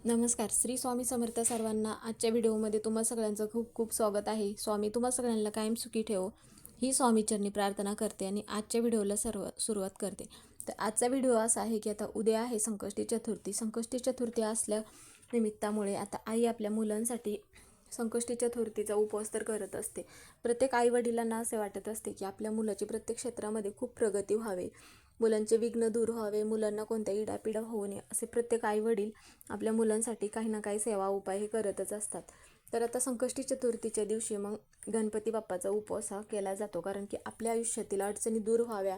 नमस्कार. श्री स्वामी समर्थ सर्वांना. आजच्या व्हिडिओमध्ये तुम्हा सगळ्यांचं खूप खूप स्वागत आहे. स्वामी तुम्हा सगळ्यांना कायम सुखी ठेवो ही स्वामीचरणी प्रार्थना करते आणि आजच्या व्हिडिओला सुरुवात करते. तर आजचा व्हिडिओ असा आहे की आता उद्या आहे संकष्टी चतुर्थी. संकष्टी चतुर्थी असल्या निमित्तामुळे आता आई आपल्या मुलांसाठी संकष्टी चतुर्थीचा उपवास तर करत असते. प्रत्येक आईवडिलांना असे वाटत असते की आपल्या मुलाची प्रत्येक क्षेत्रामध्ये खूप प्रगती व्हावी, मुलांचे विघ्न दूर व्हावे, मुलांना कोणत्या इडापिडा होऊ नये, असे प्रत्येक आईवडील आपल्या मुलांसाठी काही ना काही सेवा उपाय हे करतच असतात. तर आता संकष्टी चतुर्थीच्या दिवशी मग गणपती बाप्पाचा उपवास हा केला जातो, कारण की आपल्या आयुष्यातील अडचणी दूर व्हाव्या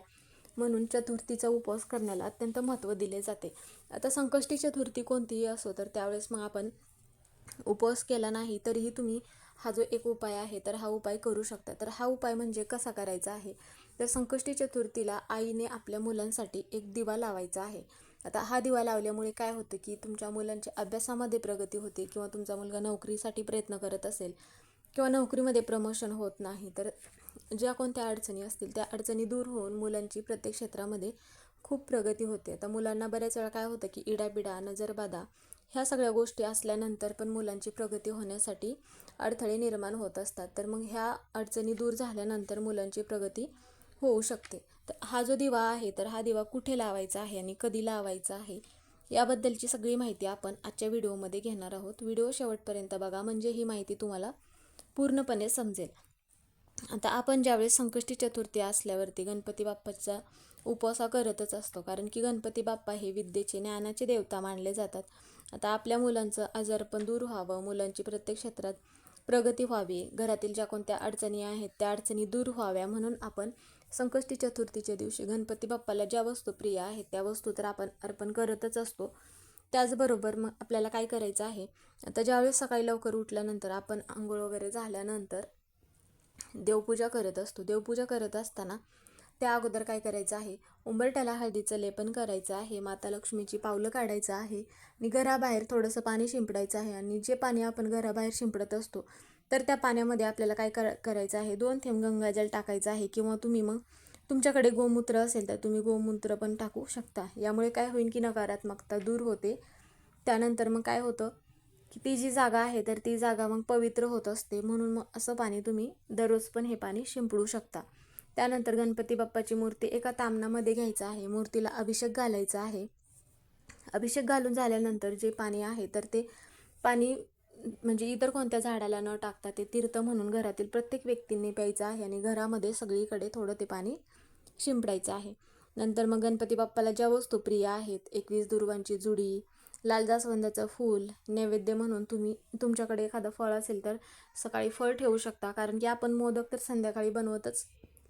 म्हणून चतुर्थीचा उपवास करण्याला अत्यंत महत्त्व दिले जाते. आता संकष्टी चतुर्थी कोणतीही असो तर त्यावेळेस मग आपण उपवास केला नाही तरीही तुम्ही हा जो एक उपाय आहे तर हा उपाय करू शकता. तर हा उपाय म्हणजे कसा करायचा आहे, तर संकष्टी चतुर्थीला आईने आपल्या मुलांसाठी एक दिवा लावायचा आहे. आता हा दिवा लावल्यामुळे काय होतं की तुमच्या मुलांच्या अभ्यासामध्ये प्रगती होते, किंवा तुमचा मुलगा नोकरीसाठी प्रयत्न करत असेल किंवा नोकरीमध्ये प्रमोशन होत नाही, तर ज्या कोणत्या अडचणी असतील त्या अडचणी दूर होऊन मुलांची प्रत्येक क्षेत्रामध्ये खूप प्रगती होते. आता मुलांना बऱ्याच वेळा काय होतं की इडापिडा, नजरबाधा ह्या सगळ्या गोष्टी असल्यानंतर पण मुलांची प्रगती होण्यासाठी अडथळे निर्माण होत असतात. तर मग ह्या अडचणी दूर झाल्यानंतर मुलांची प्रगती होऊ शकते. तर हा जो दिवा आहे तर हा दिवा कुठे लावायचा आहे आणि कधी लावायचा आहे याबद्दलची सगळी माहिती आपण आजच्या व्हिडिओमध्ये घेणार आहोत. व्हिडिओ शेवटपर्यंत बघा, म्हणजे ही माहिती तुम्हाला पूर्णपणे समजेल. आता आपण ज्यावेळेस संकष्टी चतुर्थी असल्यावरती गणपती बाप्पाचा उपवास करतच असतो, कारण की गणपती बाप्पा हे विद्येचे, ज्ञानाचे देवता मानले जातात. आता आपल्या मुलांचं आजारपण दूर व्हावं, मुलांची प्रत्येक क्षेत्रात प्रगती व्हावी, घरातील ज्या कोणत्या अडचणी आहेत त्या अडचणी दूर व्हाव्या म्हणून आपण संकष्टी चतुर्थीच्या दिवशी गणपती बाप्पाला ज्या वस्तू प्रिय आहेत त्या वस्तू तर आपण अर्पण करतच असतो. त्याचबरोबर मग आपल्याला काय करायचं आहे, आता ज्यावेळेस सकाळी लवकर उठल्यानंतर आपण आंघोळ वगैरे झाल्यानंतर देवपूजा करत असतो. देवपूजा करत असताना त्या अगोदर काय करायचं आहे, उंबरठ्याला हळदीचं लेपन करायचं आहे, माता लक्ष्मीची पावलं काढायचं आहे आणि घराबाहेर थोडंसं पाणी शिंपडायचं आहे. आणि जे पाणी आपण घराबाहेर शिंपडत असतो तर त्या पाण्यामध्ये आपल्याला काय करायचं आहे, 2 थेंब गंगाजल टाकायचं आहे, किंवा तुम्ही मग तुमच्याकडे गोमूत्र असेल तर तुम्ही गोमूत्र पण टाकू शकता. यामुळे काय होईल की नकारात्मकता दूर होते. त्यानंतर मग काय होतं की ती जी जागा आहे तर ती जागा मग पवित्र होत असते. म्हणून मग असं पाणी तुम्ही दररोज पण हे पाणी शिंपडू शकता. त्यानंतर गणपती बाप्पाची मूर्ती एका तामणामध्ये घ्यायचं आहे, मूर्तीला अभिषेक घालायचा आहे. अभिषेक घालून झाल्यानंतर जे पाणी आहे तर ते पाणी म्हणजे इतर कोणत्या झाडाला न टाकता ते तीर्थ म्हणून घरातील प्रत्येक व्यक्तींनी प्यायचं आहे आणि घरामध्ये सगळीकडे थोडं ते पाणी शिंपडायचं आहे. नंतर मग गणपती बाप्पाला ज्या वस्तू प्रिय आहेत, 21 दुर्वांची जुडी, लाल जास्वंदाचं फूल, नैवेद्य म्हणून तुम्ही तुमच्याकडे एखादं फळ असेल तर सकाळी फळ ठेवू शकता, कारण की आपण मोदक तर संध्याकाळी बनवतच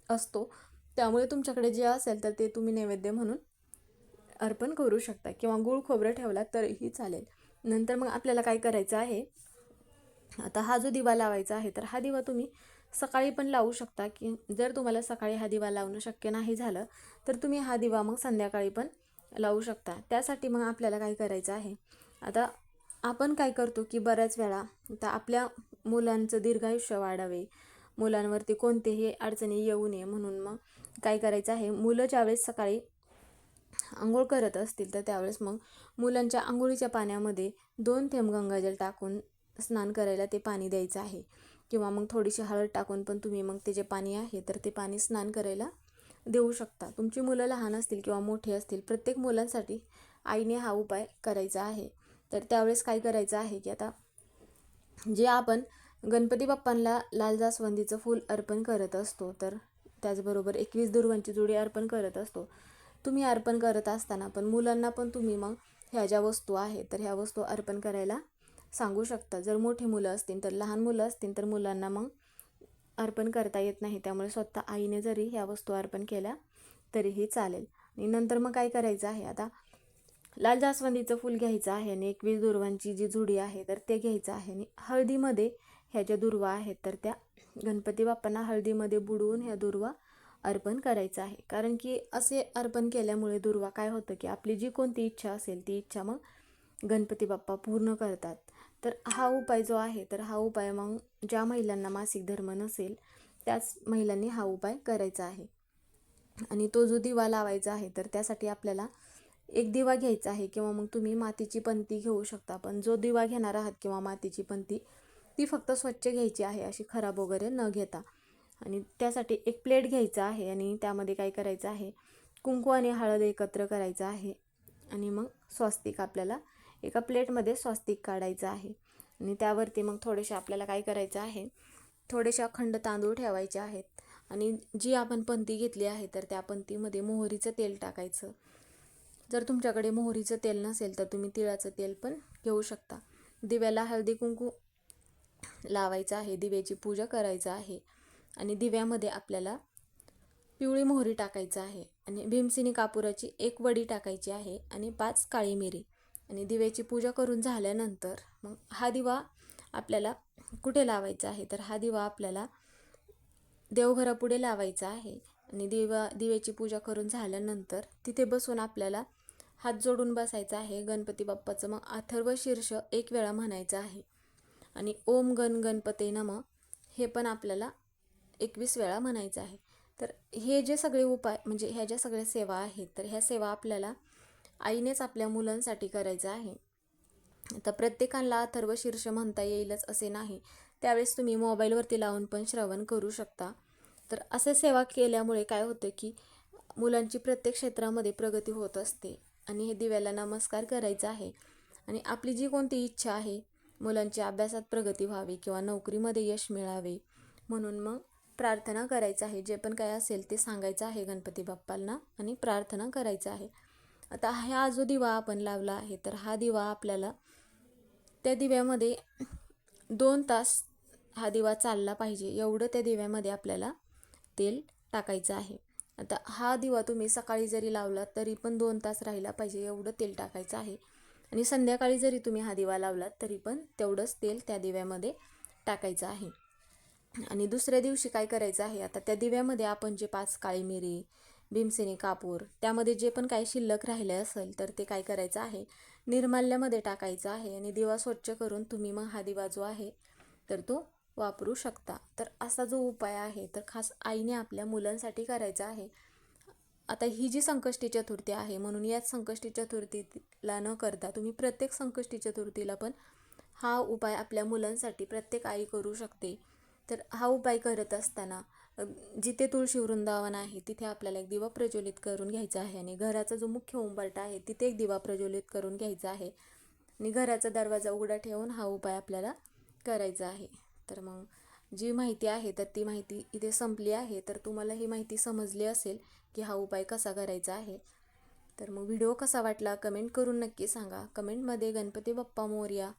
असतो. त्यामुळे तुमच्याकडे जे असेल तर ते तुम्ही नैवेद्य म्हणून अर्पण करू शकता, किंवा गूळ खोबरं ठेवला तरीही चालेल. नंतर मग आपल्याला काय करायचं आहे, आता हा जो दिवा लावायचा आहे तर हा दिवा तुम्ही सकाळी पण लावू शकता, की जर तुम्हाला सकाळी हा दिवा लावणं शक्य नाही झालं तर तुम्ही हा दिवा मग संध्याकाळी पण लावू शकता. त्यासाठी मग आपल्याला काय करायचं आहे, आता आपण काय करतो की बऱ्याच वेळा आता आपल्या मुलांचं दीर्घायुष्य वाढावे, मुलांवरती कोणतेही अडचणी येऊ नये म्हणून मग काय करायचं आहे, मुलं ज्यावेळेस सकाळी आंघोळ करत असतील तर त्यावेळेस मग मुलांच्या आंघोळीच्या पाण्यामध्ये 2 थेंब गंगाजल टाकून स्नान करायला ते पाणी द्यायचं आहे, किंवा मग थोडीशी हळद टाकून पण तुम्ही मग ते जे पाणी आहे तर ते पाणी स्नान करायला देऊ शकता. तुमची मुलं लहान असतील किंवा मोठी असतील, प्रत्येक मुलांसाठी आईने हा उपाय करायचा आहे. तर त्यावेळेस काय करायचं आहे की आता जे आपण गणपती बाप्पांना लाल जास्वंदीचं फूल अर्पण करत असतो, तर त्याचबरोबर 21 दुर्वांची जुडी अर्पण करत असतो. तुम्ही अर्पण करत असताना पण मुलांना पण तुम्ही मग ह्या ज्या वस्तू आहेत तर ह्या वस्तू अर्पण करायला सांगू शकता. जर मोठी मुलं असतील तर, लहान मुलं असतील तर मुलांना मग अर्पण करता येत नाही, त्यामुळे स्वतः आईने जरी ह्या वस्तू अर्पण केल्या तरीही चालेल. आणि नंतर मग काय करायचं आहे, आता लाल जास्वंदीचं फूल घ्यायचं आहे आणि 21 दुर्वांची जी जुडी आहे तर ते घ्यायचं आहे, आणि हळदीमध्ये ह्या ज्या दुर्वा आहेत तर त्या गणपती बाप्पांना हळदीमध्ये बुडवून ह्या दुर्वा अर्पण करायचं आहे. कारण की असे अर्पण केल्यामुळे दुर्वा काय होतं की आपली जी कोणती इच्छा असेल ती इच्छा मग गणपती बाप्पा पूर्ण करतात. तर हा उपाय जो आहे तर हा उपाय मग ज्या महिलांना मासिक धर्म नसेल त्याच महिलांनी हा उपाय करायचा आहे. आणि तो जो दिवा लावायचा आहे तर त्यासाठी आपल्याला एक दिवा घ्यायचा आहे किंवा मग तुम्ही मातीची पंती घेऊ शकता. पण जो दिवा घेणार आहात किंवा मातीची पंती ती फक्त स्वच्छ घ्यायची आहे, अशी खराब वगैरे न घेता. आणि त्यासाठी एक प्लेट घ्यायचा आहे आणि त्यामध्ये काय करायचं आहे, कुंकू आणि हळद एकत्र करायचं आहे. आणि मग स्वस्तिक आपल्याला एका प्लेटमध्ये स्वस्तिक काढायचं आहे. आणि त्यावरती मग थोडेसे आपल्याला काय करायचं आहे, थोडेसे अखंड तांदूळ ठेवायचे आहेत. आणि जी आपण पंती घेतली आहे तर त्या पंतीमध्ये मोहरीचं तेल टाकायचं. जर तुमच्याकडे मोहरीचं तेल नसेल तर तुम्ही तिळाचं तेल पण घेऊ शकता. दिव्याला हळदी कुंकू लावायचं आहे, दिव्याची पूजा करायचं आहे. आणि दिव्यामध्ये आपल्याला पिवळी मोहरी टाकायचं आहे आणि भीमसेनी कापुराची एक वडी टाकायची आहे आणि 5 काळी मिरी. आणि दिव्याची पूजा करून झाल्यानंतर मग हा दिवा आपल्याला कुठे लावायचा आहे, तर हा दिवा आपल्याला देवघरापुढे लावायचा आहे. आणि दिव्याची पूजा करून झाल्यानंतर तिथे बसून आपल्याला हात जोडून बसायचं आहे गणपती बाप्पाचं. मग अथर्व शीर्ष एक वेळा म्हणायचं आहे आणि ओम गण गणपते नमः हे पण आपल्याला 21 वेळा म्हणायचं आहे. तर हे जे सगळे उपाय म्हणजे ह्या ज्या सगळ्या सेवा आहेत, तर ह्या सेवा आपल्याला आईनेच आपल्या मुलांसाठी करायचं आहे. आता प्रत्येकाला अथर्व शीर्ष म्हणता येईलच असे नाही, त्यावेळेस तुम्ही मोबाईलवरती लावून पण श्रवण करू शकता. तर असे सेवा केल्यामुळे काय होतं की मुलांची प्रत्येक क्षेत्रामध्ये प्रगती होत असते. आणि हे दिव्याला नमस्कार करायचा आहे. आणि आपली जी कोणती इच्छा आहे, मुलांची अभ्यासात प्रगती व्हावी किंवा नोकरीमध्ये यश मिळावे, म्हणून मग प्रार्थना करायचं आहे. जे पण काय असेल ते सांगायचं आहे गणपती बाप्पांना आणि प्रार्थना करायचं आहे. आता हा जो दिवा आपण लावला आहे, तर हा दिवा आपल्याला त्या दिव्यामध्ये 2 तास हा दिवा चालला पाहिजे, एवढं त्या दिव्यामध्ये आपल्याला तेल टाकायचं आहे. आता हा दिवा तुम्ही सकाळी जरी लावला तरी पण 2 तास राहिला पाहिजे, एवढं तेल टाकायचं आहे. आणि संध्याकाळी जरी तुम्ही हा दिवा लावलात तरी पण तेवढंच तेल त्या दिव्यामध्ये टाकायचं आहे. आणि दुसऱ्या दिवशी काय करायचं आहे, आता त्या दिव्यामध्ये आपण जे 5 काळी मिरी, भीमसेनी कापूर, त्यामध्ये जे पण काही शिल्लक राहिले असेल तर ते काय करायचं आहे, निर्माल्यामध्ये टाकायचं आहे. आणि दिवा स्वच्छ करून तुम्ही मग हा दिवा जो आहे तर तो वापरू शकता. तर असा जो उपाय आहे तर खास आईने आपल्या मुलांसाठी करायचा आहे. आता ही जी संकष्टी चतुर्थी आहे, म्हणून याच संकष्टी चतुर्थीला न करता तुम्ही प्रत्येक संकष्टी चतुर्थीला पण हा उपाय आपल्या मुलांसाठी प्रत्येक आई करू शकते. तर हा उपाय करत असताना जिथे तुळशी वृंदावन आहे तिथे आपल्याला एक दिवा प्रज्वलित करून घ्यायचा आहे. आणि घराचा जो मुख्य उंबरठा आहे तिथे एक दिवा प्रज्वलित करून घ्यायचा आहे. आणि घराचा दरवाजा उघडा ठेवून हा उपाय आपल्याला करायचा आहे. तर मग जी माहिती आहे तर ती माहिती इथे संपली आहे. तर तुम्हाला ही माहिती समजली असेल की हा उपाय कसा करायचा आहे. तर मग व्हिडिओ कसा वाटला कमेंट करून नक्की सांगा. कमेंटमध्ये गणपती बाप्पा मोरया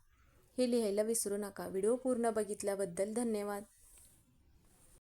हे लिहायला विसरू नका. व्हिडिओ पूर्ण बघितल्याबद्दल धन्यवाद.